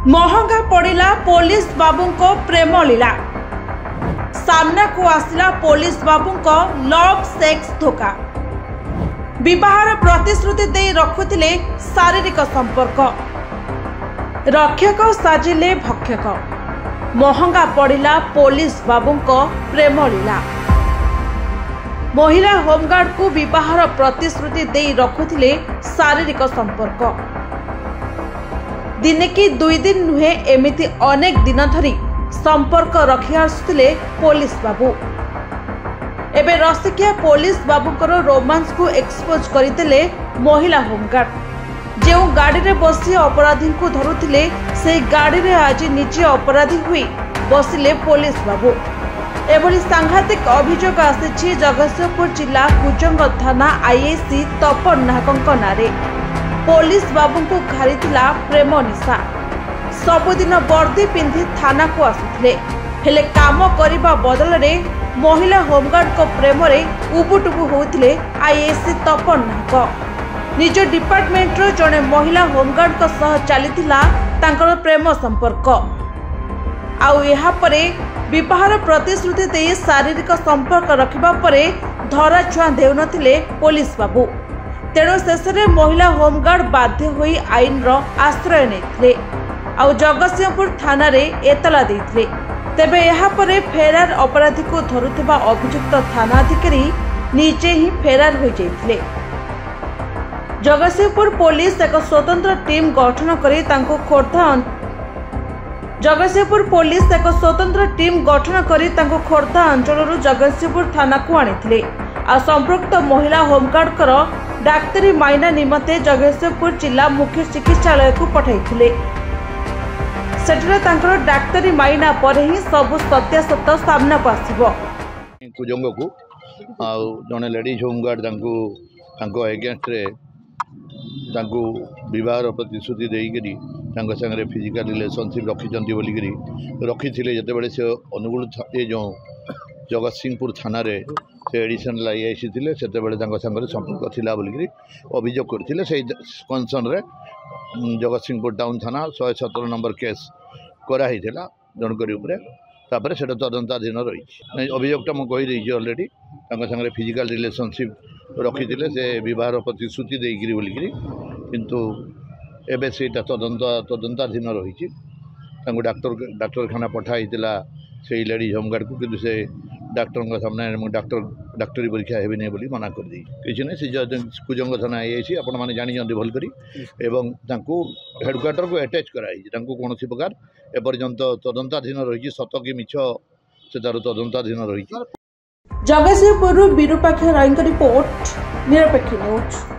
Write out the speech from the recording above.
महंगा पड़िला पुलिस बाबू को प्रेम लीला। सामना को आसिला पुलिस बाबू को लव सेक्स धोखा। विवाहर प्रतिश्रुति दे रखुथिले शारीरिक संपर्क। रक्षक साजिले भक्षक। महंगा पड़िला पुलिस बाबू को प्रेम लीला। महिला होमगार्ड को विवाहर प्रतिश्रुति दे रखुथिले शारीरिक संपर्क। दिने कि 2 दिन नुहे एमिति अनेक दिन धरी संपर्क रखी आसुथिले पुलिस बाबू। एबे रसिकिया पुलिस बाबूकर रोमांस को एक्सपोज करते महिला होमगार्ड। जो गाड़ी रे बसी अपराधी को धरुथिले से गाड़ी रे आज निजे अपराधी हुई बसिले पुलिस बाबू। एभली सांघातिक अभियोग आसी जगतसिंहपुर जिला कुजंग थाना आईएसी तपन नाहकंक नारे। पुलिस बाबू को घारीथिला प्रेम निशा। सबुदिन वर्दी पिंधि थाना को आसुथिले, हेले काम करिबा बदल रे महिला होमगार्ड को प्रेम रे उबुटुबु होउथिले आईएसी तपन नाहक। निज डिपार्टमेंट रो जने महिला होमगार्ड को सह चलीथिला तांकर प्रेम संपर्क। आउ एहा परे विवाहर प्रतिश्रुति दे शारीरिक संपर्क रखिबा परे धरा छुआ देउनथिले पुलिस बाबू। तेणु शेष में महिला होमगार्ड बाध्य होई आईन रो आश्रय नेथिले आउ जगतसिंहपुर थाना रे एतला देथिले। तेबे एहा परे फेरार अपराधी को धरुथिबा अभियुक्त थानाधिकारी निजे ही फेरार हो जाइथिले। जगतसिंहपुर पुलिस एक स्वतंत्र टीम गठन करी तांको खोर्धा अंचल जगतसिंहपुर थाना को आनिथिले। आ संपृक्त महिला होमगार्ड कर डाक्तरी माइना निमते जगतसिंहपुर जिला मुख्य चिकित्सालय को पठाइथिले। सेठरे तांकर डाक्तरी माइना पर ही सब सत्यासत्य सामना को आसीबो। कुजंग को जने लेडीज होमगार्ड तांको अगेंस्ट रे तांको विवाह प्रतिश्रुति देइकरी तांको संगे फिजिकल रिलेशनशिप रखिचंती बोलिकरी रखिथिले। जतेबेले से अनुगुल जो जगतसिंहपुर थाना रे से एडिशनल आईआईसी थिले सेतेबेले तांको संगे संपर्क थिला बोलिकरी अभियोग करथिले। से कनसर्न रे जगतसिंहपुर टाउन थाना 117 नंबर केस करा हिथिला जनकरी उपरे। तापरे सेटा तदंताधीन रही। अभियोगटा मु कहि देइछि ऑलरेडी तांको संगे फिजिकल रिलेशनशिप रखिथिले से विवाह प्रतिश्रुति देइकरी बोलिकरी, किंतु एबे सेटा तदंताधीन रही। तांको डाक्तरखाना पठाइथिला से लेडीज होमगार्ड को, किंतु से डाक्टर सामने डाक्तरी परीक्षा हेबी नहीं बोली मना कर दी। किसी नहीं से कुजंग थाना आईआईसी आपण माने जानी जंदी भल करी एवं तांको हेडक्वार्टर को अटैच कराई। तांको कोनोसी प्रकार एपर्यंत तदंताधीन रही। सत कि मिछ से तार तदंताधीन रही। जगतसिंहपुर विरूपाक्ष राय रिपोर्ट निरपेक्ष न्यूज।